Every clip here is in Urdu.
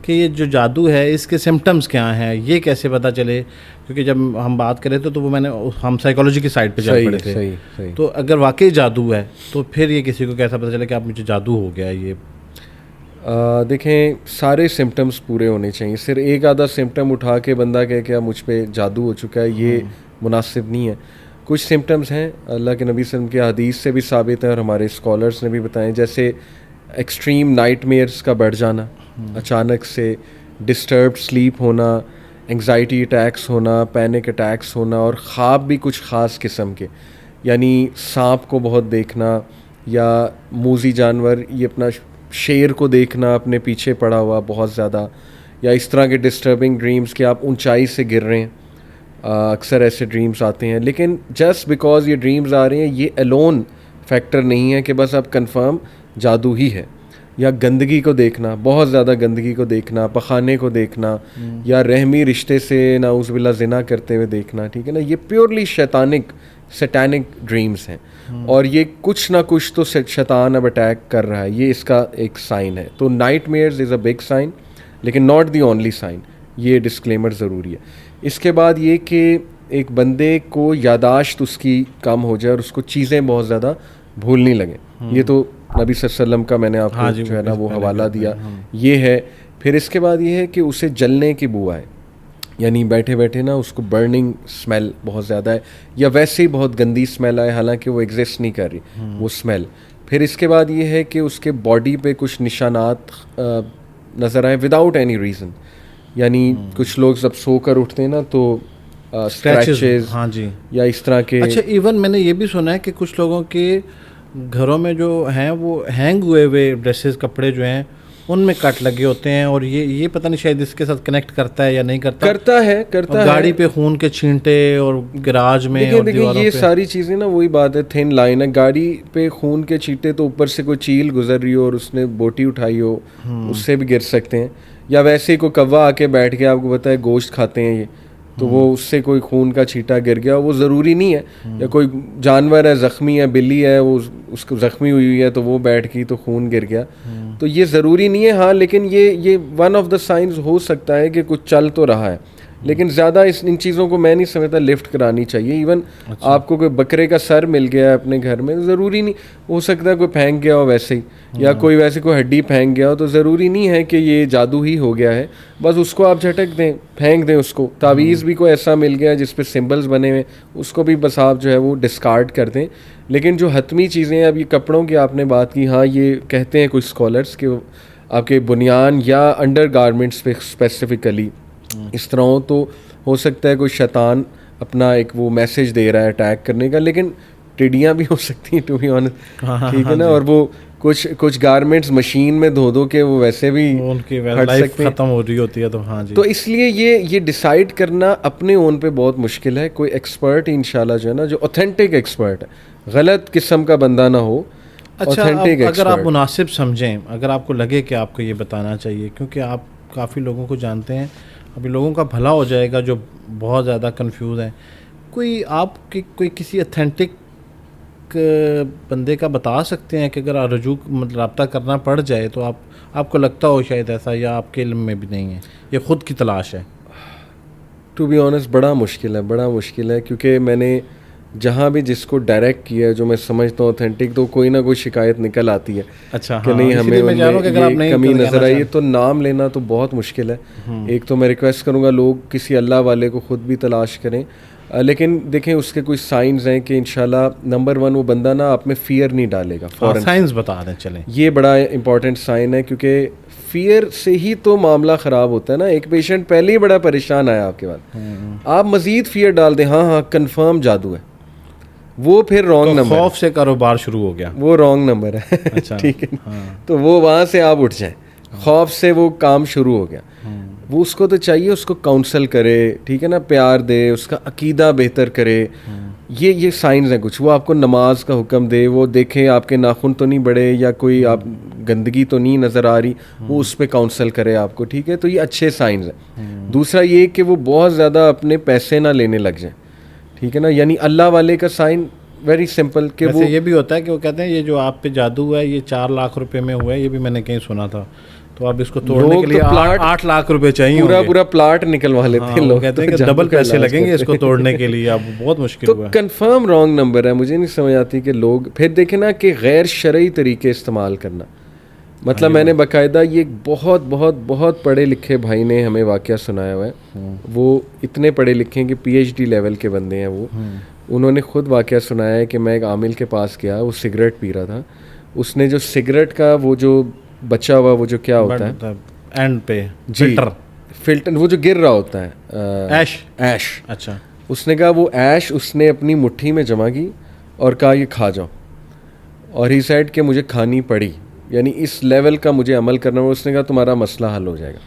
کہ یہ جو جادو ہے اس کے سمٹمز کیا ہیں, یہ کیسے پتہ چلے؟ کیونکہ جب ہم بات کرے تو وہ میں نے ہم سائیکالوجی کی سائڈ پہ چل پڑے تھے. تو اگر واقعی جادو ہے تو پھر یہ کسی کو کیسا پتہ چلے کہ آپ مجھے جادو ہو گیا؟ یہ دیکھیں سارے سمٹمز پورے ہونے چاہیے. صرف ایک آدھا سمٹم اٹھا کے بندہ کہے کہ مجھ پہ جادو ہو چکا ہے, یہ مناسب نہیں ہے. کچھ سمٹمز ہیں اللہ کے نبی صلی اللہ علیہ وسلم کے حدیث سے بھی ثابت ہیں اور ہمارے اسکالرس نے بھی بتائیں, جیسے ایکسٹریم نائٹ میئرس کا بڑھ جانا, اچانک سے ڈسٹربڈ سلیپ ہونا, انگزائٹی اٹیکس ہونا, پینک اٹیکس ہونا, اور خواب بھی کچھ خاص قسم کے, یعنی سانپ کو بہت دیکھنا یا موذی جانور, یہ اپنا شیر کو دیکھنا اپنے پیچھے پڑا ہوا بہت زیادہ, یا اس طرح کے ڈسٹربنگ ڈریمز کہ آپ اونچائی سے گر رہے ہیں. اکثر ایسے ڈریمز آتے ہیں, لیکن جسٹ بیکاز یہ ڈریمز آ رہے ہیں یہ الون فیکٹر نہیں ہے کہ بس اب کنفرم جادو ہی ہے. یا گندگی کو دیکھنا, بہت زیادہ گندگی کو دیکھنا, پخانے کو دیکھنا, یا رحمی رشتے سے نعوذ باللہ زنا کرتے ہوئے دیکھنا, ٹھیک ہے نا, یہ پیورلی سیٹینک ڈریمز ہیں, اور یہ کچھ نہ کچھ تو شیطان اب اٹیک کر رہا ہے, یہ اس کا ایک سائن ہے. تو nightmares is a big sign, لیکن ناٹ دی اونلی سائن, یہ ڈسکلیمر ضروری ہے. اس کے بعد یہ کہ ایک بندے کو یاداشت اس کی کم ہو جائے اور اس کو چیزیں بہت زیادہ بھولنے لگیں. یہ تو نبی صلی اللہ علیہ وسلم کا میں نے آپ کو جو ہے نا وہ حوالہ دیا, یہ ہے. پھر اس کے بعد یہ ہے کہ اسے جلنے کی بو آئے, یعنی بیٹھے بیٹھے نا اس کو برننگ اسمیل بہت زیادہ ہے, یا ویسے ہی بہت گندی اسمیل آئے حالانکہ وہ ایگزسٹ نہیں کر رہی وہ اسمیل. پھر اس کے بعد یہ ہے کہ اس کے باڈی پہ کچھ نشانات نظر آئے وداؤٹ اینی ریزن, یعنی کچھ لوگ جب سو کر اٹھتے ہیں نا تو اسکریچز یا اس طرح کے. اچھا, ایون میں نے یہ بھی سنا ہے کہ کچھ لوگوں کے گھروں میں جو ہیں وہ ہینگ ہوئے ہوئے ڈریسز, کپڑے جو ہیں ان میں کٹ لگے ہوتے ہیں, اور یہ پتہ نہیں شاید اس کے ساتھ کنیکٹ کرتا ہے یا نہیں کرتا ہے. گاڑی پہ خون کے چھینٹے اور گراج میں, دیکھیں یہ ساری چیزیں نا وہی بات ہے, تھن لائن ہے. گاڑی پہ خون کے چھینٹے تو اوپر سے کوئی چیل گزر رہی ہو اور اس نے بوٹی اٹھائی ہو, اس سے بھی گر سکتے ہیں. یا ویسے ہی کوئی کوا آ کے بیٹھ کے آپ کو پتہ ہے گوشت کھاتے ہیں یہ, تو وہ اس سے کوئی خون کا چھینٹا گر گیا, وہ ضروری نہیں ہے. یا کوئی جانور ہے, زخمی ہے, بلی ہے, وہ اس کو زخمی ہوئی ہے تو وہ بیٹھ گئی تو خون گر گیا, تو یہ ضروری نہیں ہے. ہاں لیکن یہ ون آف دا سائنز ہو سکتا ہے کہ کچھ چل تو رہا ہے, لیکن زیادہ ان چیزوں کو میں نہیں سمجھتا لفٹ کرانی چاہیے. ایون آپ کو کوئی بکرے کا سر مل گیا ہے اپنے گھر میں, ضروری نہیں, ہو سکتا ہے کوئی پھینک گیا ہو ویسے ہی, یا کوئی ویسے کوئی ہڈی پھینک گیا ہو, تو ضروری نہیں ہے کہ یہ جادو ہی ہو گیا ہے. بس اس کو آپ جھٹک دیں, پھینک دیں اس کو. تعویذ بھی کوئی ایسا مل گیا جس پہ سمبلز بنے ہوئے, اس کو بھی بس آپ جو ہے وہ ڈسکارڈ کر دیں. لیکن جو حتمی چیزیں ہیں, اب یہ کپڑوں کی آپ نے بات کی, ہاں یہ کہتے ہیں کچھ اسکالرس کہ آپ کے بنیان یا انڈر گارمنٹس پہ اسپیسیفکلی اس طرح ہو, تو ہو سکتا ہے کوئی شیطان اپنا ایک وہ میسج دے رہا ہے اٹیک کرنے کا. لیکن ٹڈیاں بھی ہو سکتی ہیں ٹو بی آنسٹ, ٹھیک ہے نا, اور وہ کچھ گارمنٹس مشین میں دھو دو کہ وہ ویسے بھی ان کی لائف ختم ہو رہی ہوتی ہے. تو ہاں جی, تو اس لیے یہ ڈیسائیڈ کرنا اپنے اون پہ بہت مشکل ہے. کوئی ایکسپرٹ انشاءاللہ جو ہے نا, جو اوتھینٹک ایکسپرٹ ہے, غلط قسم کا بندہ نہ ہو. اچھا, اگر آپ مناسب سمجھیں, اگر آپ کو لگے کہ آپ کو یہ بتانا چاہیے, کیونکہ آپ کافی لوگوں کو جانتے ہیں, ابھی لوگوں کا بھلا ہو جائے گا جو بہت زیادہ کنفیوز ہیں, کوئی کسی اتھینٹک بندے کا بتا سکتے ہیں کہ اگر رجوع رابطہ کرنا پڑ جائے تو آپ کو لگتا ہو شاید ایسا, یا آپ کے علم میں بھی نہیں ہے, یہ خود کی تلاش ہے؟ ٹو بی آنسٹ بڑا مشکل ہے, کیونکہ میں نے جہاں بھی جس کو ڈائریکٹ کیا ہے جو میں سمجھتا ہوں اوتھینٹک, تو کوئی نہ کوئی شکایت نکل آتی ہے. اچھا, کہ نہیں ہمیں یہ کمی نظر آئی, تو نام لینا تو بہت مشکل ہے. ایک تو میں ریکویسٹ کروں گا لوگ کسی اللہ والے کو خود بھی تلاش کریں, لیکن دیکھیں اس کے کچھ سائنز ہیں کہ انشاءاللہ نمبر 1 وہ بندہ نا آپ میں فیئر نہیں ڈالے گا. سائنس بتا دیں چلیں, یہ بڑا امپورٹنٹ سائن ہے, کیونکہ فیئر سے ہی تو معاملہ خراب ہوتا ہے نا. ایک پیشنٹ پہلے ہی بڑا پریشان آیا آپ کے بعد, آپ مزید فیئر ڈال دیں, ہاں کنفرم جادو ہے, وہ پھر رانگ نمبر, خوف سے کاروبار شروع ہو گیا, وہ رانگ نمبر ہے. ٹھیک ہے, تو وہ وہاں سے آپ اٹھ جائیں, خوف سے وہ کام شروع ہو گیا. وہ اس کو تو چاہیے اس کو کاؤنسل کرے, ٹھیک ہے نا, پیار دے, اس کا عقیدہ بہتر کرے. یہ سائنز ہیں کچھ, وہ آپ کو نماز کا حکم دے, وہ دیکھیں آپ کے ناخن تو نہیں بڑھے یا کوئی آپ گندگی تو نہیں نظر آ رہی, وہ اس پہ کاؤنسل کرے آپ کو, ٹھیک ہے. تو یہ اچھے سائنز ہیں. دوسرا یہ کہ وہ بہت زیادہ اپنے پیسے نہ لینے لگ جائیں, ٹھیک ہے نا. یعنی اللہ والے کا سائن ویری سمپل, کہ وہ یہ بھی ہوتا ہے کہ وہ کہتے ہیں یہ جو آپ پہ جادو ہے یہ 4 لاکھ روپے میں ہوا ہے, یہ بھی میں نے کہیں سنا تھا. تو اب اس کو توڑنے کے لیے 8 لاکھ روپے چاہیے, پورا پلاٹ نکلوا لیتے ہیں لوگ, کہتے ہیں کہ ڈبل پیسے لگیں گے اس کو توڑنے کے لیے. اب بہت مشکل ہوا. تو کنفرم رانگ نمبر ہے. مجھے نہیں سمجھ آتی کہ لوگ پھر دیکھیں نا کہ غیر شرعی طریقے استعمال کرنا. مطلب میں نے باقاعدہ یہ بہت بہت بہت پڑھے لکھے بھائی نے ہمیں واقعہ سنایا ہوا ہے. وہ اتنے پڑھے لکھے ہیں کہ PhD لیول کے بندے ہیں وہ. انہوں نے خود واقعہ سنایا ہے کہ میں ایک عامل کے پاس گیا, وہ سگریٹ پی رہا تھا. اس نے جو سگریٹ کا وہ جو بچا ہوا وہ جو کیا ہوتا ہے اینڈ پہ فلٹر وہ جو گر رہا ہوتا ہے ایش. اچھا. اس نے کہا وہ ایش اس نے اپنی مٹھی میں جمع کی اور کہا یہ کھا جاؤ, اور ہی سیڈ کہ مجھے کھانی پڑی, یعنی اس لیول کا مجھے عمل کرنا ہوا. اس نے کہا تمہارا مسئلہ حل ہو جائے گا.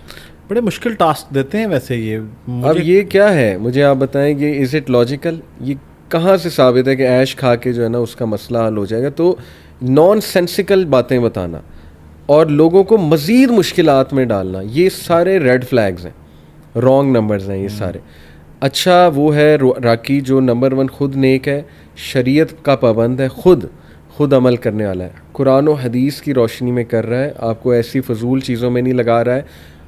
بڑے مشکل ٹاسک دیتے ہیں ویسے یہ. اب یہ کیا ہے مجھے آپ بتائیں, یہ از اٹ لاجیکل؟ یہ کہاں سے ثابت ہے کہ ایش کھا کے جو ہے نا اس کا مسئلہ حل ہو جائے گا؟ تو نان سینسیکل باتیں بتانا اور لوگوں کو مزید مشکلات میں ڈالنا, یہ سارے ریڈ فلیگز ہیں, رانگ نمبرز ہیں یہ سارے. اچھا وہ ہے راکی جو نمبر 1 خود نیک ہے, شریعت کا پابند ہے, خود عمل کرنے والا ہے, قرآن و حدیث کی روشنی میں کر رہا ہے, آپ کو ایسی فضول چیزوں میں نہیں لگا رہا ہے,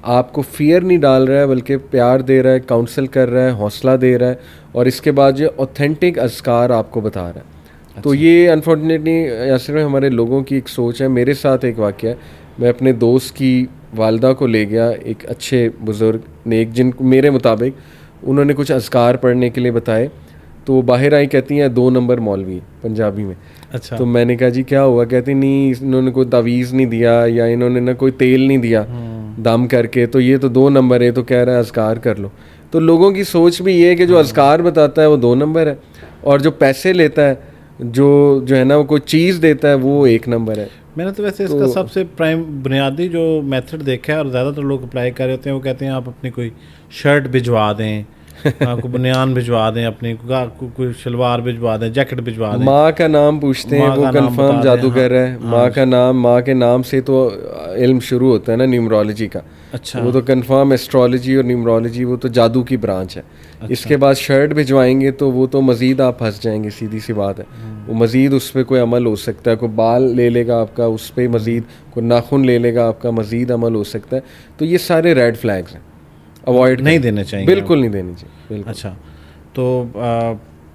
آپ کو فیئر نہیں ڈال رہا ہے بلکہ پیار دے رہا ہے, کاؤنسل کر رہا ہے, حوصلہ دے رہا ہے, اور اس کے بعد یہ اوتھینٹک اذکار آپ کو بتا رہا ہے. تو یہ انفارچونیٹلی یاسر میں ہمارے لوگوں کی ایک سوچ ہے. میرے ساتھ ایک واقعہ ہے, میں اپنے دوست کی والدہ کو لے گیا, ایک اچھے بزرگ نیک جن کو میرے مطابق انہوں نے کچھ اذکار پڑھنے کے لیے بتائے, تو وہ باہر آئی کہتی ہیں 2 نمبر مولوی پنجابی میں. اچھا. تو میں نے کہا جی کیا ہوا؟ کہتی نہیں انہوں نے کوئی تعویذ نہیں دیا یا انہوں نے نہ کوئی تیل نہیں دیا دم کر کے, تو یہ تو 2 نمبر ہے, تو کہہ رہا ہے اذکار کر لو. تو لوگوں کی سوچ بھی یہ ہے کہ جو اذکار بتاتا ہے وہ 2 نمبر ہے, اور جو پیسے لیتا ہے جو ہے نا وہ کوئی چیز دیتا ہے وہ 1 نمبر ہے. میں نے تو ویسے اس کا سب سے بنیادی جو میتھڈ دیکھا ہے اور زیادہ تر لوگ اپلائی کر رہے ہوتے ہیں, وہ کہتے ہیں آپ اپنی کوئی شرٹ بھجوا دیں, کوئی بنیان بھجوا دیں, اپنی کوئی شلوار بھجوا دیں, جیکٹ بھجوا دیں. ماں کا نام پوچھتے ہیں, وہ کنفرم جادوگر ہے. ماں کا نام, ماں کے نام سے تو علم شروع ہوتا ہے نا نیومرولوجی کا. اچھا. وہ تو کنفرم ایسٹرولوجی اور نیومرولوجی وہ تو جادو کی برانچ ہے. اس کے بعد شرٹ بھجوائیں گے تو وہ تو مزید آپ پھنس جائیں گے, سیدھی سی بات ہے. وہ مزید اس پہ کوئی عمل ہو سکتا ہے, کوئی بال لے لے گا آپ کا, اس پہ مزید کوئی ناخن لے لے گا آپ کا, مزید عمل ہو سکتا ہے. تو یہ سارے ریڈ فلیگز ہیں, اوائڈ نہیں دینے چاہیے, بالکل نہیں دینی چاہیے. اچھا. تو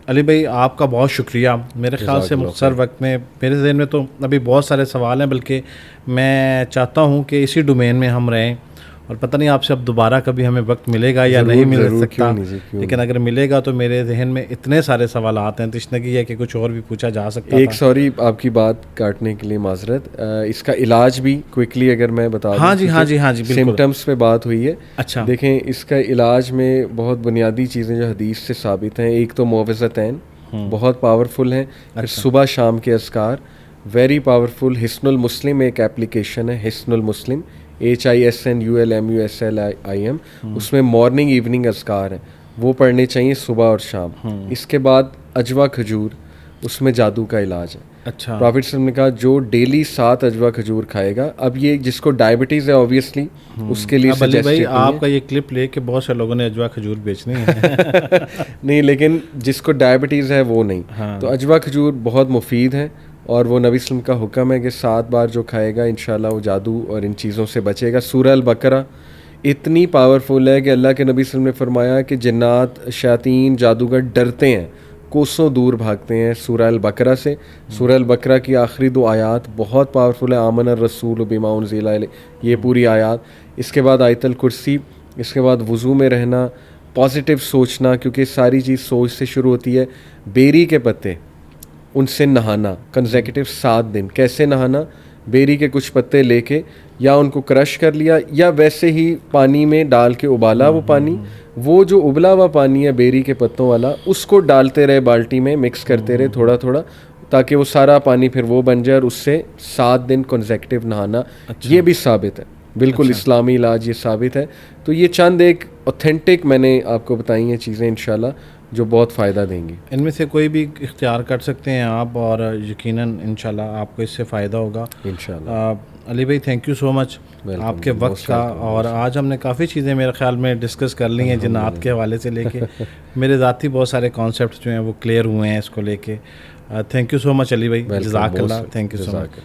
علی بھائی آپ کا بہت شکریہ. میرے خیال سے مختصر وقت میں میرے ذہن میں تو ابھی بہت سارے سوال ہیں, بلکہ میں چاہتا ہوں کہ اسی ڈومین میں ہم رہیں, اور پتہ نہیں آپ سے اب دوبارہ کبھی ہمیں وقت ملے گا یا نہیں مل سکتا, لیکن اگر ملے گا تو میرے ذہن میں اتنے سارے سوالات ہیں, تشنگی ہے کہ کچھ اور بھی پوچھا جا سکتا ہے. ایک سوری آپ کی بات کاٹنے کے لیے معذرت, اس کا علاج بھی کوئکلی اگر میں بتا دوں. ہاں جی بالکل. سمٹمس پہ بات ہوئی ہے. اچھا. دیکھیں اس کا علاج میں بہت بنیادی چیزیں جو حدیث سے ثابت ہیں, ایک تو معوذتین بہت پاورفل ہیں, صبح شام کے اذکار ویری پاورفل. حصن المسلم ایک اپلیکیشن ہے, حصن المسلم HISNULMUSLIM, اس میں مارننگ ایوننگ اذکار ہیں, وہ پڑھنے چاہیے صبح اور شام. اس کے بعد اجوا کھجور, اس میں جادو کا علاج ہے. اچھا. پرافٹ صلی اللہ علیہ وسلم نے کہا جو ڈیلی 7 اجوا کھجور کھائے گا, اب یہ جس کو ڈائبٹیز ہے اوبیسلی اس کے لیے بھائی آپ کا یہ کلپ لے کے بہت سے لوگوں نے اجوا کھجور بیچنی ہے. نہیں, لیکن جس کو ڈائبٹیز ہے وہ نہیں. تو اجوا کھجور بہت مفید ہے, اور وہ نبی صلی اللہ علیہ وسلم کا حکم ہے کہ 7 بار جو کھائے گا انشاءاللہ وہ جادو اور ان چیزوں سے بچے گا. سورہ البقرہ اتنی پاورفل ہے کہ اللہ کے نبی صلی اللہ علیہ وسلم نے فرمایا کہ جنات, شیاطین, جادوگر ڈرتے ہیں, کوسوں دور بھاگتے ہیں سورہ البقرہ سے. سورہ البقرہ کی آخری 2 آیات بہت پاورفل ہے, آمن الرسول بما انزل الیہ, یہ پوری آیات. اس کے بعد آیت الکرسی, اس کے بعد وضو میں رہنا, پازیٹیو سوچنا, کیونکہ ساری چیز سوچ سے شروع ہوتی ہے. بیری کے پتے ان سے نہانا کنزیکٹیو 7 دن. کیسے نہانا؟ بیری کے کچھ پتے لے کے یا ان کو کرش کر لیا یا ویسے ہی پانی میں ڈال کے ابالا وہ پانی, وہ جو ابلا ہوا پانی ہے بیری کے پتوں والا, اس کو ڈالتے رہے بالٹی میں, مکس کرتے رہے تھوڑا تھوڑا, تاکہ وہ سارا پانی پھر وہ بن جائے, اور اس سے 7 دن کنزیکٹیو نہانا. یہ بھی ثابت ہے, بالکل اسلامی علاج یہ ثابت ہے. تو یہ چند ایک اوتھینٹک میں نے آپ کو بتائی ہیں چیزیں انشاءاللہ جو بہت فائدہ دیں گی. ان میں سے کوئی بھی اختیار کر سکتے ہیں آپ, اور یقیناً انشاءاللہ آپ کو اس سے فائدہ ہوگا انشاءاللہ. علی بھائی تھینک یو سو مچ آپ کے وقت کا, اور آج ہم نے کافی چیزیں میرے خیال میں ڈسکس کر لی ہیں جنات کے حوالے سے لے کے. میرے ذاتی بہت سارے کانسیپٹس جو ہیں وہ کلیئر ہوئے ہیں اس کو لے کے. تھینک یو سو مچ علی بھائی, جزاک اللہ, تھینک یو سو مچ.